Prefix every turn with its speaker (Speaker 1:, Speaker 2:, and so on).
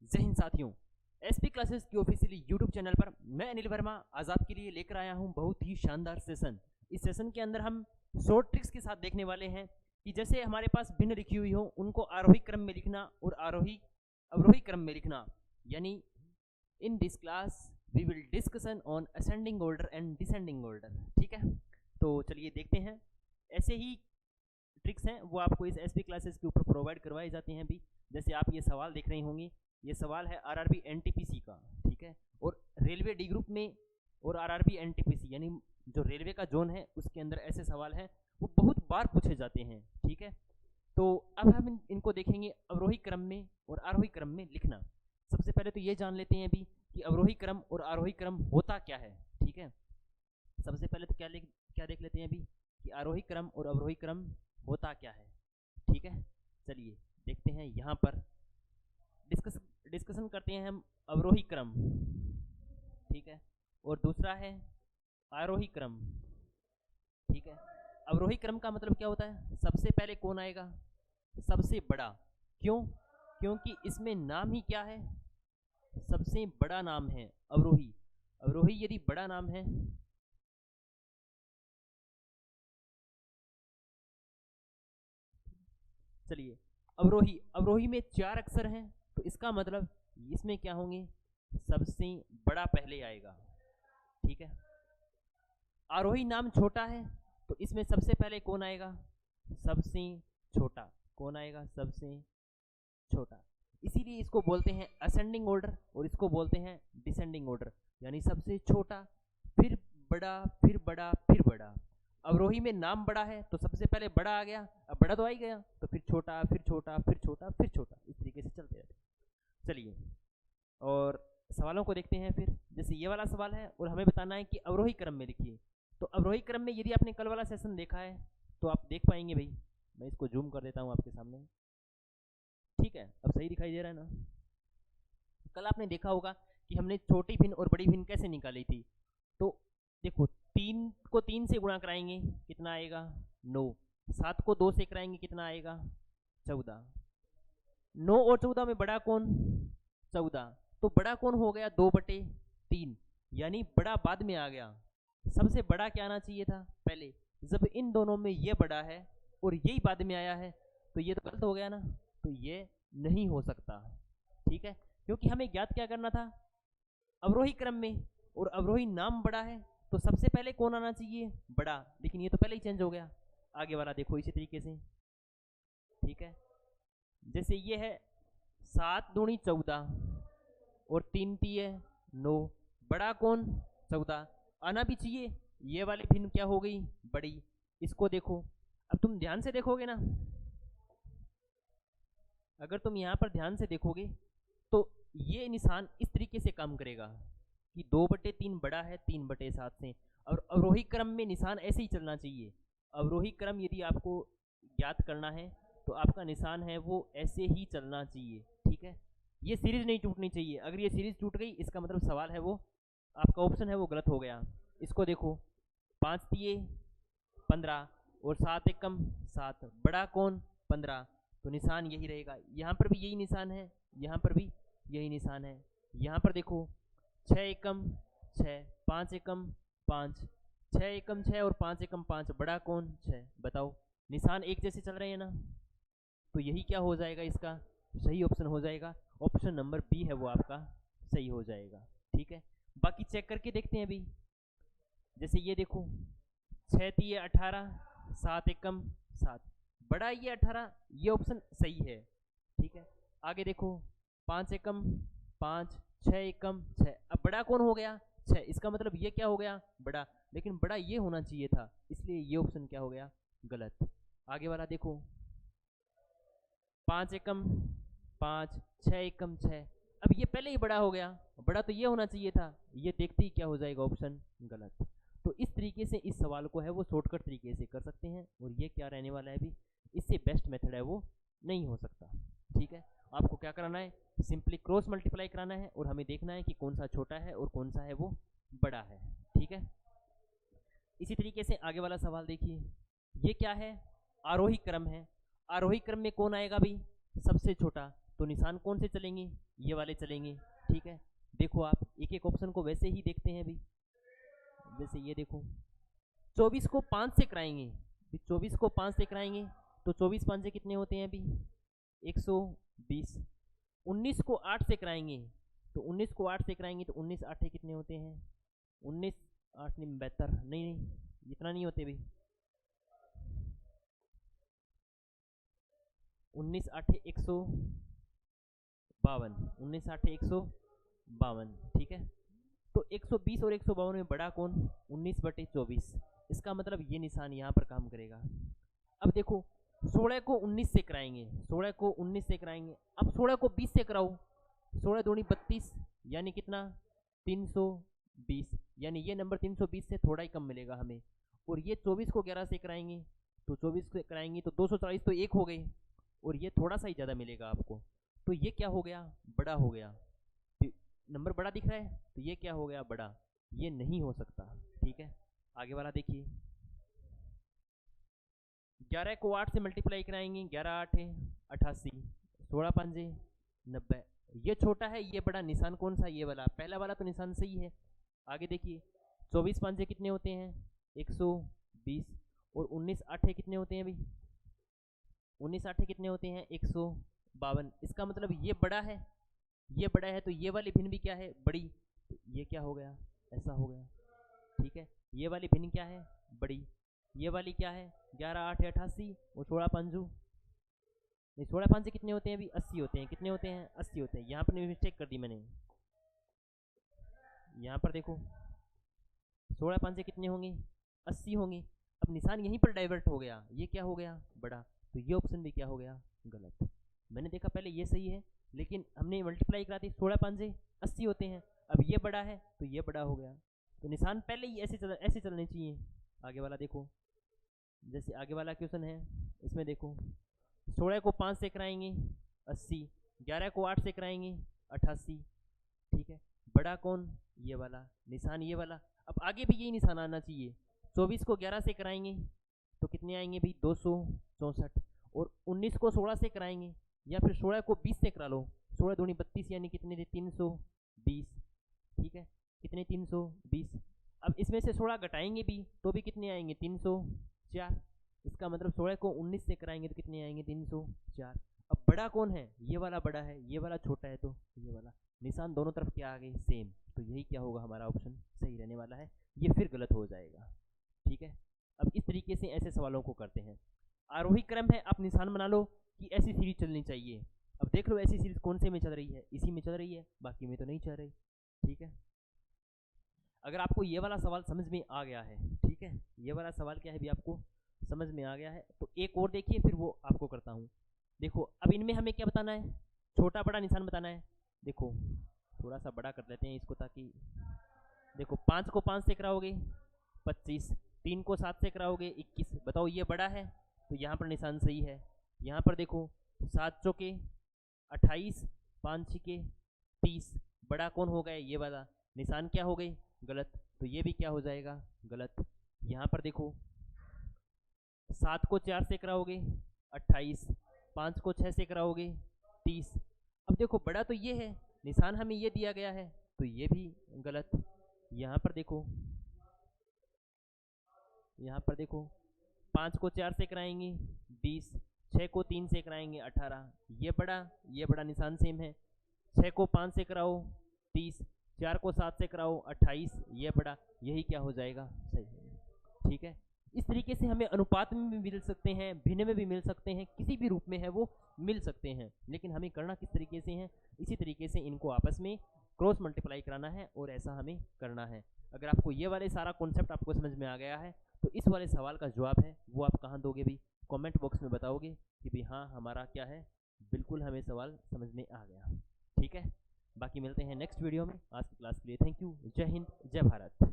Speaker 1: जय हिंद साथियों, SP classes की ऑफिशियली यूट्यूब चैनल पर मैं अनिल वर्मा आज आपके लिए लेकर आया हूं बहुत ही शानदार सेशन। इस सेशन के अंदर हम शॉर्ट ट्रिक्स के साथ देखने वाले हैं कि जैसे हमारे पास भिन्न लिखी हुई हो उनको आरोही क्रम में लिखना और आरोही अवरोही क्रम में लिखना। यानी in this class we will discussion on ascending order and descending order. ठीक है, तो चलिए देखते हैं। ऐसे ही ट्रिक्स हैं वो आपको इस एसपी क्लासेस के ऊपर प्रोवाइड करवाए जाते हैं भी। जैसे आप ये सवाल देख रहे होंगे, ये सवाल है आरआरबी एनटीपीसी का। ठीक है, और रेलवे डी ग्रुप में और आरआरबी एनटीपीसी यानी जो रेलवे का जोन है उसके अंदर ऐसे सवाल हैं वो बहुत बार पूछे जाते हैं। ठीक है, तो अब हम इनको देखेंगे अवरोही क्रम में और आरोही क्रम में लिखना। सबसे पहले तो ये जान लेते हैं अभी कि अवरोही क्रम और आरोही क्रम होता क्या है। ठीक है, सबसे पहले तो क्या देख लेते हैं अभी कि आरोही क्रम और अवरोही क्रम होता क्या है। ठीक है, चलिए देखते हैं। यहाँ पर डिस्कशन करते हैं हम अवरोही क्रम। ठीक है, और दूसरा है आरोही क्रम। ठीक है, अवरोही क्रम का मतलब क्या होता है? सबसे पहले कौन आएगा? सबसे बड़ा। क्यों? क्योंकि इसमें नाम ही क्या है? सबसे बड़ा नाम है अवरोही। अवरोही यदि बड़ा नाम है चलिए अवरोही में 4 अक्षर हैं तो इसका मतलब इसमें क्या होंगे? सबसे बड़ा पहले आएगा। ठीक है, आरोही नाम छोटा है तो इसमें सबसे पहले कौन आएगा? सबसे छोटा। कौन आएगा? सबसे छोटा। इसीलिए इसको बोलते हैं असेंडिंग ऑर्डर और इसको बोलते हैं डिसेंडिंग ऑर्डर। यानी सबसे छोटा, फिर बड़ा, फिर बड़ा, फिर बड़ा। अवरोही में नाम बड़ा है तो सबसे पहले बड़ा आ गया, अब बड़ा तो आ ही गया, तो फिर छोटा, फिर छोटा, फिर छोटा, फिर छोटा, इस तरीके से चलते रहते। चलिए और सवालों को देखते हैं फिर। जैसे ये वाला सवाल है और हमें बताना है कि अवरोही क्रम में लिखिए। तो अवरोही क्रम में यदि आपने कल वाला सेशन देखा है तो आप देख पाएंगे भाई। मैं इसको जूम कर देता हूँ आपके सामने। ठीक है, अब सही दिखाई दे रहा है ना? कल आपने देखा होगा कि हमने छोटी भिन्न और बड़ी भिन्न कैसे निकाली थी। तो देखो, 3 को 3 से गुणा कराएंगे कितना आएगा? 9। 7 को 2 से कराएंगे कितना आएगा? 14। 9 और 14 में बड़ा कौन? 14। तो बड़ा कौन हो गया? 2/3। यानी बड़ा बाद में आ गया। सबसे बड़ा क्या आना चाहिए था पहले? जब इन दोनों में ये बड़ा है और यही बाद में आया है तो ये तो गलत हो गया ना, तो ये नहीं हो सकता। ठीक है, क्योंकि हमें ज्ञात क्या करना था? अवरोही क्रम में, और अवरोही नाम बड़ा है तो सबसे पहले कौन आना चाहिए? बड़ा। लेकिन ये तो पहले ही चेंज हो गया। आगे वाला देखो इसी तरीके से। ठीक है, जैसे ये है 7 दूनी 14 और 3 तिये 9। बड़ा कौन? 14 आना भी चाहिए। ये वाली भिन्न क्या हो गई? बड़ी। इसको देखो, अब तुम ध्यान से देखोगे ना, अगर तुम यहाँ पर ध्यान से देखोगे तो ये निशान इस तरीके से काम करेगा कि 2/3 बड़ा है 3/7 से। और अवरोही क्रम में निशान ऐसे ही चलना चाहिए। अवरोही क्रम यदि आपको ज्ञात करना है तो आपका निशान है वो ऐसे ही चलना चाहिए। ठीक है, ये सीरीज नहीं टूटनी चाहिए। अगर ये सीरीज टूट गई इसका मतलब सवाल है वो, आपका ऑप्शन है वो गलत हो गया। इसको देखो, 5 तिये 15 और 7 एकम 7। बड़ा कौन? 15। तो निशान यही रहेगा। यहाँ पर भी यही निशान है, यहाँ पर भी यही निशान है। यहाँ पर देखो 6 एकम 6, 5 एकम 5, 6 एकम 6 और 5 एकम 5। बड़ा कौन? 6। बताओ, निशान एक जैसे चल रहे हैं ना, तो यही क्या हो जाएगा? इसका सही ऑप्शन हो जाएगा। ऑप्शन नंबर बी है वो आपका सही हो जाएगा। ठीक है, बाकी चेक करके देखते हैं अभी। जैसे ये देखो 6 तिये 18, 7 एकम 7। बड़ा ये 18, ये ऑप्शन सही है। ठीक है, आगे देखो 5 एकम 5, 6 एकम 6। अब बड़ा कौन हो गया? 6। इसका मतलब ये क्या हो गया? बड़ा। लेकिन बड़ा ये होना चाहिए था, इसलिए ये ऑप्शन क्या हो गया? गलत। आगे वाला देखो 5 एकम 5, 6 एकम 6। अब ये पहले ही बड़ा हो गया, बड़ा तो ये होना चाहिए था। ये देखते ही क्या हो जाएगा? ऑप्शन गलत। तो इस तरीके से इस सवाल को है वो शॉर्टकट तरीके से कर सकते हैं। और ये क्या रहने वाला है अभी, इससे बेस्ट मेथड है वो नहीं हो सकता। ठीक है, आपको क्या कराना है? सिंपली क्रॉस मल्टीप्लाई कराना है और हमें देखना है कि कौन सा छोटा है और कौन सा है वो बड़ा है। ठीक है, इसी तरीके से आगे वाला सवाल देखिए। ये क्या है? आरोही क्रम है। आरोही क्रम में कौन आएगा भाई? सबसे छोटा। तो तो निशान कौन से चलेंगे, ये वाले चलेंगे। ठीक है, देखो आप एक एक ऑप्शन को वैसे ही देखते हैं अभी। जैसे ये देखो 24 को 5 से कराएंगे, 24 को 5 से कराएंगे तो 24 5 से कितने होते हैं अभी 120। 19 को 8 से कराएंगे तो 19 को 8 से कराएंगे तो 19 8 कितने होते हैं 19 8 नहीं 72, नहीं इतना नहीं होते भाई, 19 8 152, 19 8 152। ठीक है, तो 120 और 152 में बड़ा कौन 19/24। इसका मतलब ये निशान यहाँ पर काम करेगा। अब देखो 16 को 19 से कराएंगे, 16 को 19 से कराएंगे। अब 16 को 20 से कराओ, 16 दूनी 32 यानी कितना 320, यानी ये नंबर 320 से थोड़ा ही कम मिलेगा हमें। और ये 24 को 11 से कराएंगे तो 24 से कराएंगे तो 240 तो एक हो गई, और ये थोड़ा सा ही ज़्यादा मिलेगा आपको। तो ये क्या हो गया बड़ा हो गया, नंबर बड़ा दिख रहा है तो ये क्या हो गया बड़ा, ये नहीं हो सकता। ठीक है, आगे वाला देखिए 11 को 8 से मल्टीप्लाई कराएंगे, 11 8 88, 16 5 90। ये छोटा है ये बड़ा, निशान कौन सा ये वाला, पहला वाला तो निशान सही है। आगे देखिए 24 5 कितने होते हैं 120, और 19 8 कितने होते हैं भाई 19 8 कितने होते हैं 152। इसका मतलब ये बड़ा है, ये बड़ा है तो ये वाली भिन्न भी क्या है बड़ी, तो ये क्या हो गया ऐसा हो गया। ठीक है, ये वाली भिन्न क्या है बड़ी, ये वाली क्या है 11 8 88 और 16 5 नहीं 16 5 कितने होते हैं अभी 80 होते हैं, कितने होते हैं 80 होते हैं। यहाँ पर मिस्टेक कर दी मैंने, यहाँ पर देखो 16 5 कितने होंगे 80 होंगे। अब निशान यहीं पर डाइवर्ट हो गया, ये क्या हो गया बड़ा, तो ये ऑप्शन भी क्या हो गया गलत। मैंने देखा पहले ये सही है लेकिन हमने मल्टीप्लाई करा दी 16 5 80 होते हैं, अब ये बड़ा है तो ये बड़ा हो गया। तो निशान पहले ही ऐसे चलने चाहिए। आगे वाला देखो, जैसे आगे वाला क्वेश्चन है इसमें देखो 16 को 5 से कराएंगे 80, 11 को 8 से कराएंगे 88। ठीक है, बड़ा कौन ये वाला, निशान ये वाला। अब आगे भी यही निशान आना चाहिए। 24 को 11 से कराएंगे तो कितने आएंगे भाई 264, और 19 को 16 से कराएंगे या फिर 16 को 20 से करा लो, 16 दूनी 32 यानी कितने थे 320। ठीक है, कितने 320। अब इसमें से 16 घटाएंगे भी तो भी कितने आएंगे 304। इसका मतलब 16 को 19 से कराएंगे तो कितने आएंगे 304। अब बड़ा कौन है, ये वाला बड़ा है, ये वाला छोटा है, तो ये वाला। निशान दोनों तरफ क्या आ गए सेम, तो यही क्या होगा हमारा ऑप्शन सही रहने वाला है, ये फिर गलत हो जाएगा। ठीक है, अब इस तरीके से ऐसे सवालों को करते हैं। आरोही क्रम है, आप निशान बना लो कि ऐसी सीरीज चलनी चाहिए। अब देख लो ऐसी सीरीज कौन से में चल रही है, इसी में चल रही है, बाकी में तो नहीं चल रही। ठीक है, अगर आपको ये वाला सवाल समझ में आ गया है, ठीक है, ये वाला सवाल क्या है भी आपको समझ में आ गया है, तो एक और देखिए फिर वो आपको करता हूँ। देखो अब इनमें हमें क्या बताना है, छोटा बड़ा निशान बताना है। देखो थोड़ा सा बड़ा कर लेते हैं इसको, ताकि देखो 5 को 5 से कराओगे 25, 3 को 7 से कराओगे 21। बताओ ये बड़ा है तो यहाँ पर निशान सही है। यहाँ पर देखो 7 चौके 28, 5 छिके 30, बड़ा कौन हो गया ये वाला, निशान क्या हो गई गलत, तो ये भी क्या हो जाएगा गलत। यहाँ पर देखो 7 को 4 से कराओगे 28, 5 को 6 से कराओगे 30। अब देखो बड़ा तो ये है, निशान हमें ये दिया गया है, तो ये भी गलत। यहाँ पर देखो, यहाँ पर देखो 5 को 4 से कराएंगे 20, 6 को 3 से कराएंगे 18, ये बड़ा निशान सेम है। 6 को 5 से कराओ 30, 4 को 7 से कराओ 28, ये बड़ा, यही क्या हो जाएगा सही। ठीक है, इस तरीके से हमें अनुपात में भी मिल सकते हैं, भिन्न में भी मिल सकते हैं, किसी भी रूप में है वो मिल सकते हैं, लेकिन हमें करना किस तरीके से है, इसी तरीके से इनको आपस में क्रॉस मल्टीप्लाई कराना है और ऐसा हमें करना है। अगर आपको ये वाले सारा कॉन्सेप्ट आपको समझ में आ गया है तो इस वाले सवाल का जवाब है वो आप कहाँ दोगे भी, कमेंट बॉक्स में बताओगे कि भाई हाँ हमारा क्या है, बिल्कुल हमें सवाल समझ में आ गया। ठीक है, बाकी मिलते हैं नेक्स्ट वीडियो में। आज की क्लास के लिए थैंक यू। जय हिंद, जय भारत।